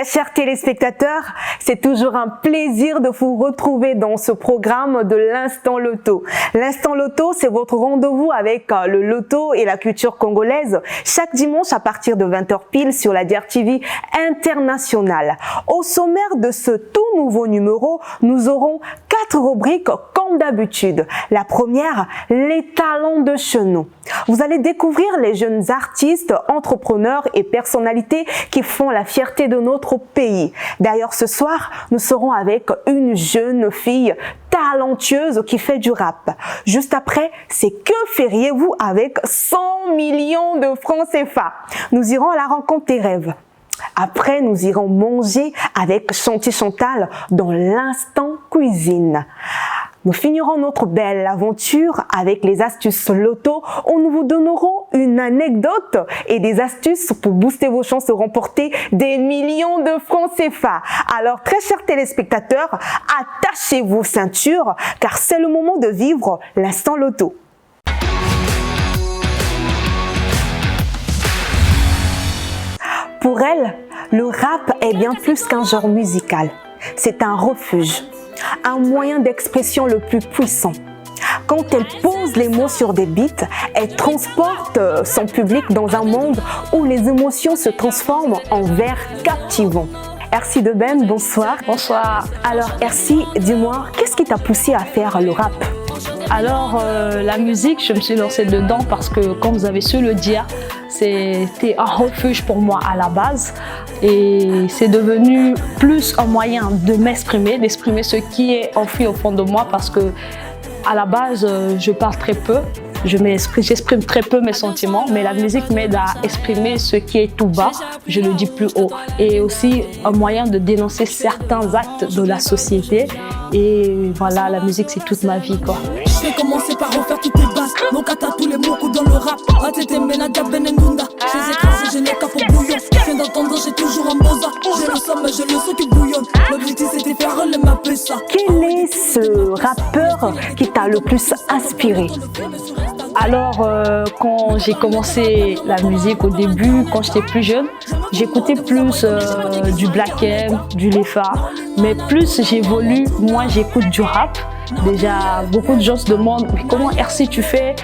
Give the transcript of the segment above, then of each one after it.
chers téléspectateurs, c'est toujours un plaisir de vous retrouver dans ce programme de l'Instant Loto. L'Instant Loto, c'est votre rendez-vous avec le loto et la culture congolaise chaque dimanche à partir de 20h pile sur la DRTV internationale. Au sommaire de ce tout nouveau numéro, nous aurons 4 rubriques comme d'habitude. La première, les talents de chez nous. Vous allez découvrir les jeunes artistes, entrepreneurs et personnalités qui font la fierté de notre pays. D'ailleurs, ce soir, nous serons avec une jeune fille talentueuse qui fait du rap. Juste après, c'est que feriez-vous avec 100 millions de francs CFA? Nous irons à la rencontre des rêves. Après, nous irons manger avec Chanty Chantal dans l'instant cuisine. Nous finirons notre belle aventure avec les astuces loto où nous vous donnerons une anecdote et des astuces pour booster vos chances de remporter des millions de francs CFA. Alors, très chers téléspectateurs, attachez vos ceintures car c'est le moment de vivre l'instant loto. Pour elle, le rap est bien plus qu'un genre musical. C'est un refuge, un moyen d'expression le plus puissant. Quand elle pose les mots sur des beats, elle transporte son public dans un monde où les émotions se transforment en vers captivants. Ercy Deben, bonsoir. Bonsoir. Alors Ercy, dis-moi, qu'est-ce qui t'a poussé à faire le rap? Alors la musique, je me suis lancée dedans parce que, comme vous avez su le dire, c'était un refuge pour moi à la base et c'est devenu plus un moyen de m'exprimer, d'exprimer ce qui est enfoui au fond de moi parce que à la base, je parle très peu. J'exprime très peu mes sentiments, mais la musique m'aide à exprimer ce qui est tout bas, je le dis plus haut. Et aussi un moyen de dénoncer certains actes de la société. Et voilà, la musique c'est toute ma vie quoi. Je vais commencer par refaire toutes tes bases. Non qu'à tous les mots dans le rap. Ratete Menadia Benendunda. Je les écrase, je n'ai qu'à pour bouillon. Je viens d'entendre, j'ai toujours un boza. J'ai le somme, j'ai le son qui bouillonne. L'objectif c'était faire relais ma ça. Quel est ce rappeur qui t'a le plus inspiré? Alors, quand j'ai commencé la musique au début, quand j'étais plus jeune, j'écoutais plus du Black M, du Lefa. Mais plus j'évolue, moins j'écoute du rap. Déjà, beaucoup de gens se demandent mais comment Ercy tu fais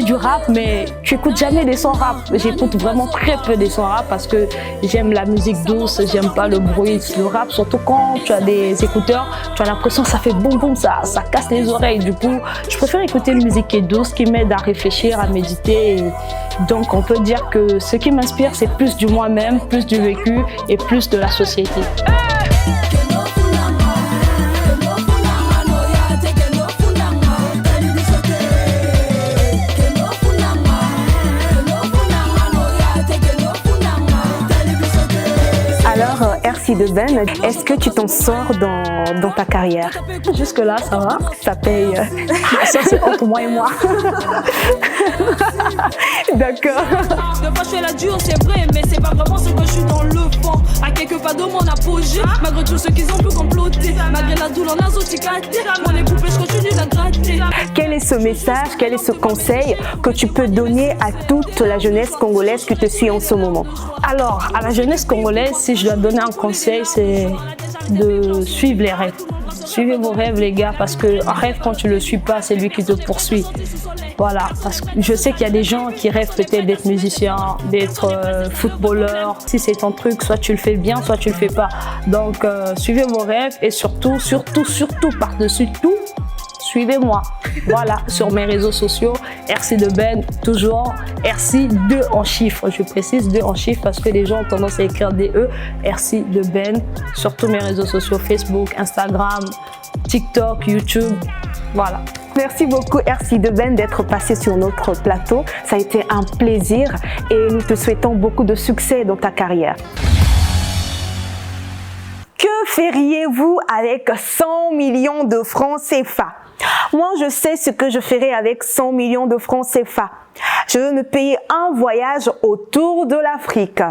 du rap, mais tu écoutes jamais des sons rap. J'écoute vraiment très peu des sons rap parce que j'aime la musique douce, j'aime pas le bruit, le rap. Surtout quand tu as des écouteurs, tu as l'impression que ça fait boum boum, ça casse les oreilles. Du coup, je préfère écouter une musique qui est douce, qui m'aide à réfléchir, à méditer. Et donc, on peut dire que ce qui m'inspire, c'est plus du moi-même, plus du vécu et plus de la société. Alors, Ercy Deben, est-ce que tu t'en sors dans ta carrière? Jusque-là, ça va. Ça paye. Ça, c'est pour moi et moi. D'accord. Des fois, je fais la dure, c'est vrai, mais c'est pas vraiment ce que je suis dans le fond. À quelques pas de mon apogée, malgré tout ce qu'ils ont pu comploter. Malgré la douleur, la zoticate, mon épopée, je continue de gratter. Quel est ce message, quel est ce conseil que tu peux donner à toute la jeunesse congolaise qui te suit en ce moment? Alors, à la jeunesse congolaise, si je dois donner un conseil, c'est de suivre les rêves. Suivez vos rêves les gars, parce qu'un rêve quand tu le suis pas, c'est lui qui te poursuit. Voilà, parce que je sais qu'il y a des gens qui rêvent peut-être d'être musicien, d'être footballeur. Si c'est ton truc, soit tu le fais bien, soit tu le fais pas. Donc suivez vos rêves et surtout, par-dessus tout, suivez-moi. Voilà, sur mes réseaux sociaux, Ercy Deben, toujours Ercy 2 en chiffres. Je précise 2 en chiffres parce que les gens ont tendance à écrire DE. Ercy Deben, sur tous mes réseaux sociaux, Facebook, Instagram, TikTok, YouTube. Voilà. Merci beaucoup Ercy Deben d'être passé sur notre plateau. Ça a été un plaisir et nous te souhaitons beaucoup de succès dans ta carrière. Que feriez-vous avec 100 millions de francs CFA? Moi, je sais ce que je ferai avec 100 millions de francs CFA. Je veux me payer un voyage autour de l'Afrique.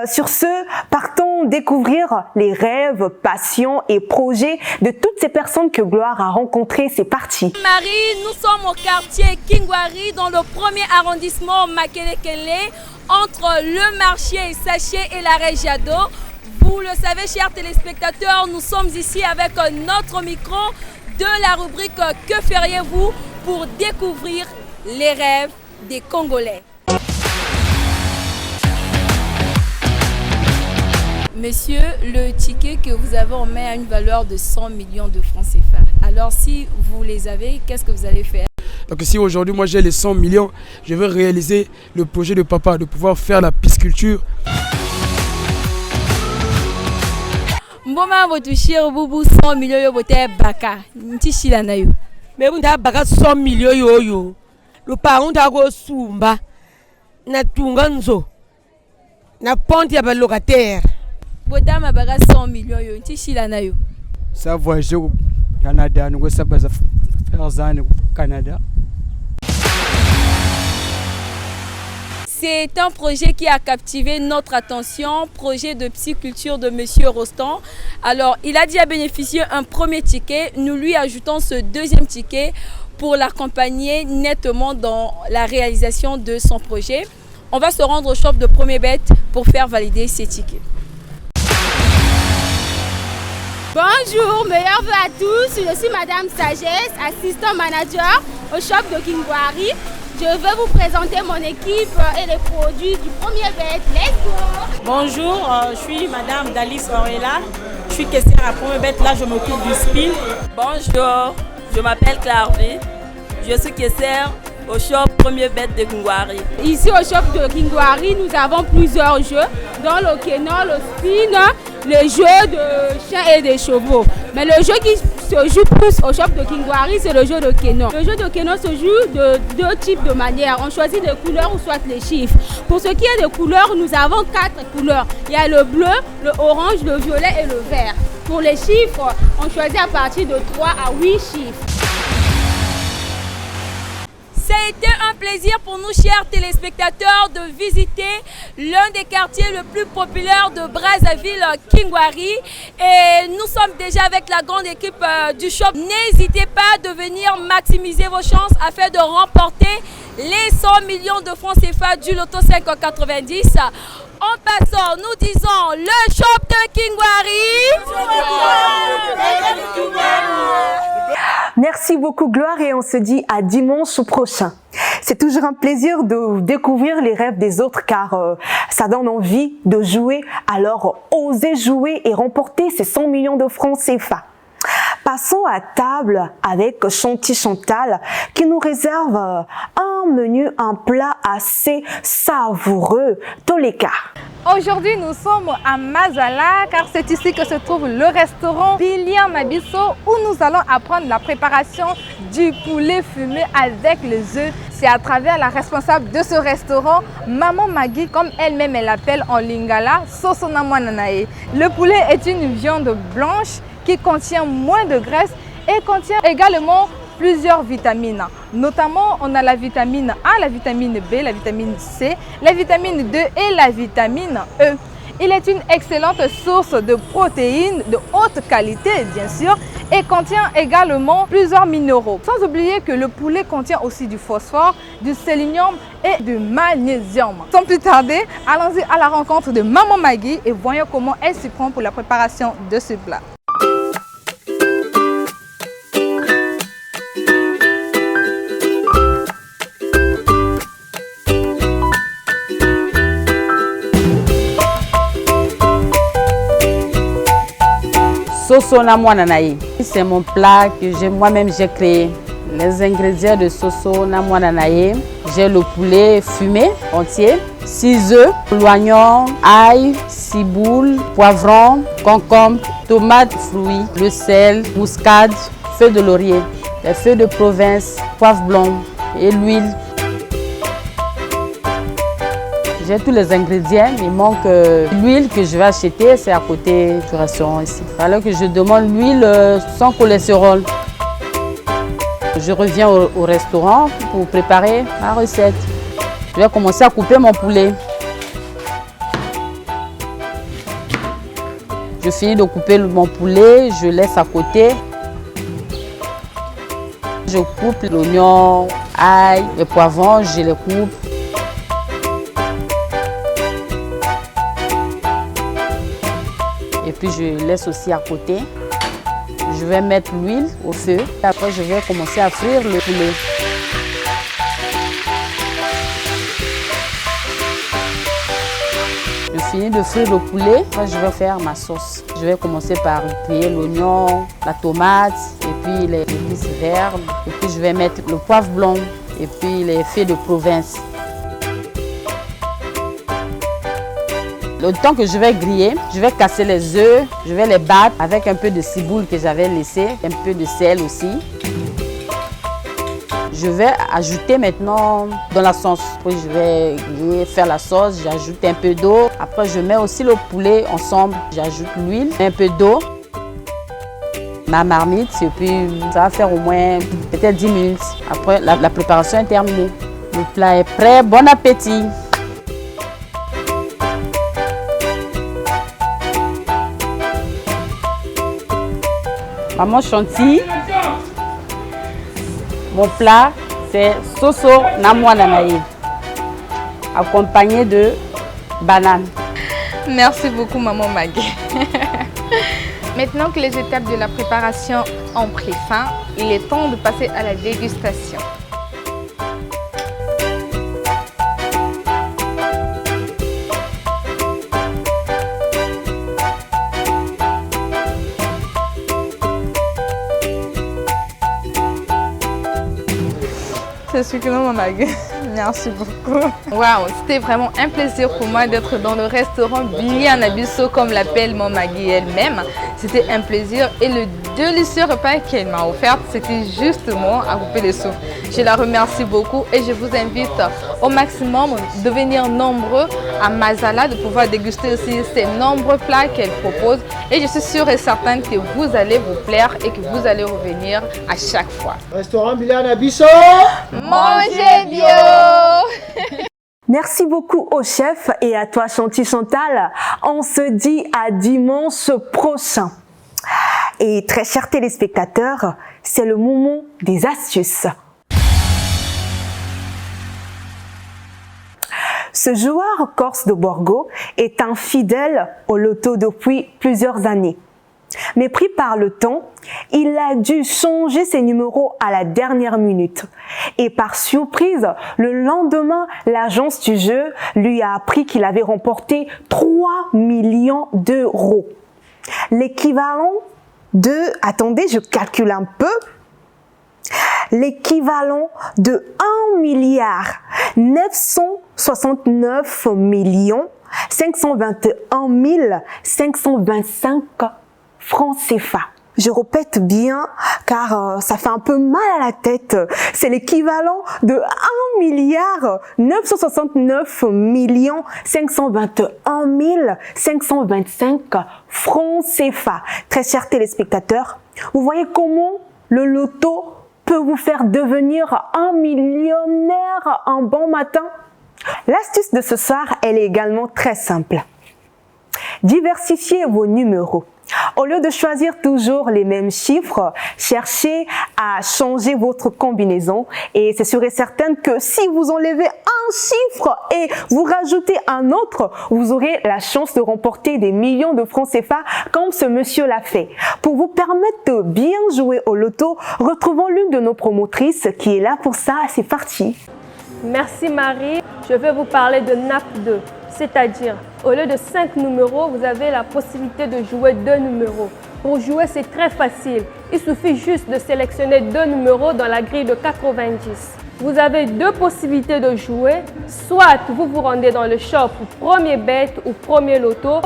Sur ce, partons découvrir les rêves, passions et projets de toutes ces personnes que Gloire a rencontrées. C'est parti. Marie, nous sommes au quartier Kingwari dans le 1er arrondissement Makelekele, entre le marché Saché et la Régiado. Vous le savez, chers téléspectateurs, nous sommes ici avec notre micro de la rubrique Que feriez-vous pour découvrir les rêves des Congolais. Monsieur, le ticket que vous avez en main a une valeur de 100 millions de francs CFA. Alors si vous les avez, qu'est-ce que vous allez faire? Donc si aujourd'hui moi j'ai les 100 millions, je vais réaliser le projet de papa de pouvoir faire la pisciculture. Mboma botushir bubu 100 millions yo bote baka. Ntishila na yo. Mais vous avez 100 millions yo. Le parent a go sumba. Na tunganzo. Na ponte ya locataire. Bota mabaka 100 millions yo. Ntishila na yo. Ça voyager au Canada, nous ça faire ça au Canada. C'est un projet qui a captivé notre attention, projet de pisciculture de Monsieur Rostand. Alors, il a déjà bénéficié un premier ticket. Nous lui ajoutons ce deuxième ticket pour l'accompagner nettement dans la réalisation de son projet. On va se rendre au shop de Premier Bête pour faire valider ces tickets. Bonjour, meilleurs vœux à tous. Je suis Madame Sagesse, assistant manager au shop de Kingwari. Je veux vous présenter mon équipe et les produits du Premier Bête. Let's go! Bonjour, je suis Madame Dalis Orella. Je suis caissière à Premier Bête. Là, je m'occupe du spin. Bonjour, je m'appelle Clarvie. Je suis caissière au shop Premier Bête de Kingwari. Ici au shop de Kingwari, nous avons plusieurs jeux, dont le Kenon, le spin, les jeux de chiens et des chevaux. Mais le jeu qui se joue plus au shop de Kingwari, c'est le jeu de Kenon. Le jeu de Kenon se joue de deux types de manières. On choisit des couleurs ou soit les chiffres. Pour ce qui est des couleurs, nous avons 4 couleurs. Il y a le bleu, le orange, le violet et le vert. Pour les chiffres, on choisit à partir de 3 à 8 chiffres. Ça a été un plaisir pour nous, chers téléspectateurs, de visiter l'un des quartiers le plus populaires de Brazzaville, Kingwari. Et nous sommes déjà avec la grande équipe du shop. N'hésitez pas de venir maximiser vos chances afin de remporter les 100 millions de francs CFA du Loto 590. En passant, nous disons le shop de Kingwari. Merci beaucoup Gloire et on se dit à dimanche prochain. C'est toujours un plaisir de découvrir les rêves des autres car ça donne envie de jouer. Alors osez jouer et remporter ces 100 millions de francs CFA. Passons à table avec Chanty Chantal qui nous réserve un menu, un plat assez savoureux, Toleka. Aujourd'hui, nous sommes à Mazala car c'est ici que se trouve le restaurant Bilian Mabiso où nous allons apprendre la préparation du poulet fumé avec les œufs. C'est à travers la responsable de ce restaurant, Maman Magui, comme elle-même elle l'appelle en lingala, Sosona Mwananae. Le poulet est une viande blanche qui contient moins de graisse et contient également plusieurs vitamines. Notamment, on a la vitamine A, la vitamine B, la vitamine C, la vitamine D et la vitamine E. Il est une excellente source de protéines de haute qualité, bien sûr, et contient également plusieurs minéraux. Sans oublier que le poulet contient aussi du phosphore, du sélénium et du magnésium. Sans plus tarder, allons-y à la rencontre de Maman Magui et voyons comment elle s'y prend pour la préparation de ce plat. Sosona Mwananae. C'est mon plat que moi-même j'ai créé. Les ingrédients de Sosona Mwananae, j'ai le poulet fumé entier, 6 œufs, l'oignon, ail, ciboule, poivron, concombre, tomates, fruits, le sel, muscade, feuilles de laurier, les feuilles de province, poivre blanc et l'huile. J'ai tous les ingrédients, il manque l'huile que je vais acheter, c'est à côté du restaurant ici. Alors que je demande l'huile sans cholestérol. Je reviens au restaurant pour préparer ma recette. Je vais commencer à couper mon poulet. Je finis de couper mon poulet, je laisse à côté. Je coupe l'oignon, ail, les poivrons, je les coupe. et puis je laisse aussi à côté. Je vais mettre l'huile au feu. Après, je vais commencer à frire le poulet. Je finis de frire le poulet. Après, je vais faire ma sauce. Je vais commencer par griller l'oignon, la tomate et puis les épices vertes. Et puis, je vais mettre le poivre blanc et puis les feuilles de province. Le temps que je vais griller, je vais casser les œufs, je vais les battre avec un peu de ciboule que j'avais laissé, un peu de sel aussi. Je vais ajouter maintenant dans la sauce. Puis je vais faire la sauce, j'ajoute un peu d'eau. Après, je mets aussi le poulet ensemble. J'ajoute l'huile, un peu d'eau, ma marmite et puis ça va faire au moins peut-être 10 minutes. Après, la préparation est terminée. Le plat est prêt. Bon appétit! Maman Chanty, mon plat c'est soso namwananaye, accompagné de bananes. Merci beaucoup maman Maggie. Maintenant que les étapes de la préparation ont pris fin, il est temps de passer à la dégustation. C'est succulent, maman Maggie. Merci beaucoup. Waouh, c'était vraiment un plaisir pour moi d'être dans le restaurant Billy Anabiso, comme l'appelle maman Maggie elle-même. C'était un plaisir et le délicieux repas qu'elle m'a offert, c'était justement à couper les souffles. Je la remercie beaucoup et je vous invite au maximum de venir nombreux à Mazala, de pouvoir déguster aussi ces nombreux plats qu'elle propose. Et je suis sûre et certaine que vous allez vous plaire et que vous allez revenir à chaque fois. Restaurant Billy Anabiso, mangez bio. Merci beaucoup au chef et à toi Chanty Chantal. On se dit à dimanche prochain. Et très chers téléspectateurs, c'est le moment des astuces. Ce joueur corse de Borgo est un fidèle au loto depuis plusieurs années. Mais pris par le temps, il a dû changer ses numéros à la dernière minute. Et par surprise, le lendemain, l'agence du jeu lui a appris qu'il avait remporté 3 millions d'euros. L'équivalent de, attendez, je calcule un peu, l'équivalent de 1 milliard 969 millions 521 525 francs CFA. Je répète bien car ça fait un peu mal à la tête. C'est l'équivalent de 1 milliard 969 millions 521 525 francs CFA. Très chers téléspectateurs, vous voyez comment le loto peut vous faire devenir un millionnaire un bon matin? L'astuce de ce soir, elle est également très simple. Diversifiez vos numéros. Au lieu de choisir toujours les mêmes chiffres, cherchez à changer votre combinaison et c'est sûr et certain que si vous enlevez un chiffre et vous rajoutez un autre, vous aurez la chance de remporter des millions de francs CFA comme ce monsieur l'a fait. Pour vous permettre de bien jouer au loto, retrouvons l'une de nos promotrices qui est là pour ça. C'est parti. Merci Marie. Je vais vous parler de NAP 2. C'est-à-dire, au lieu de 5 numéros, vous avez la possibilité de jouer 2 numéros. Pour jouer, c'est très facile. Il suffit juste de sélectionner 2 numéros dans la grille de 90. Vous avez 2 possibilités de jouer. Soit vous vous rendez dans le shop Premier Bet ou Premier Loto,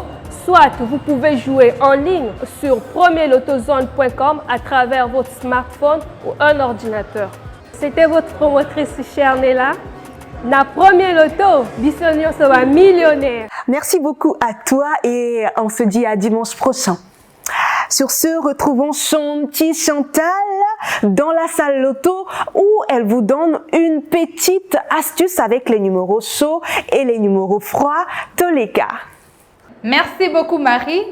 soit vous pouvez jouer en ligne sur premierlotozone.com à travers votre smartphone ou un ordinateur. C'était votre promotrice chère Nella. Na Premier Loto, Bissonio sera millionnaire. Merci beaucoup à toi et on se dit à dimanche prochain. Sur ce, retrouvons Chanty Chantal dans la salle loto où elle vous donne une petite astuce avec les numéros chauds et les numéros froids de l'écart. Merci beaucoup Marie.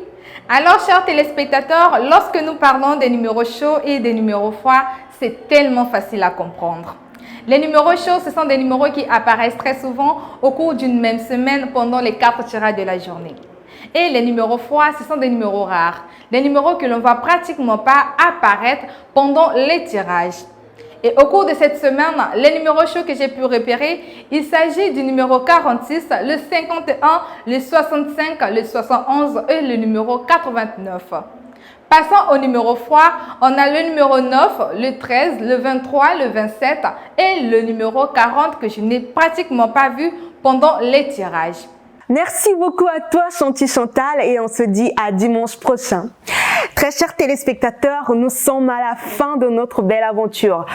Alors chers téléspectateurs, lorsque nous parlons des numéros chauds et des numéros froids, c'est tellement facile à comprendre. Les numéros chauds, ce sont des numéros qui apparaissent très souvent au cours d'une même semaine pendant les 4 tirages de la journée. Et les numéros froids, ce sont des numéros rares. Des numéros que l'on ne voit pratiquement pas apparaître pendant les tirages. Et au cours de cette semaine, les numéros chauds que j'ai pu repérer, il s'agit du numéro 46, le 51, le 65, le 71 et le numéro 89. Passons au numéro froid, on a le numéro 9, le 13, le 23, le 27 et le numéro 40 que je n'ai pratiquement pas vu pendant les tirages. Merci beaucoup à toi, Chanty Chantal, et on se dit à dimanche prochain. Très chers téléspectateurs, nous sommes à la fin de notre belle aventure.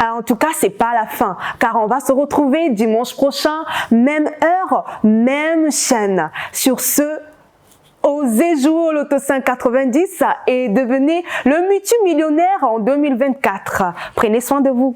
En tout cas, c'est pas la fin, car on va se retrouver dimanche prochain, même heure, même chaîne. Sur ce, osez jouer au Loto 590 et devenez le multimillionnaire en 2024. Prenez soin de vous.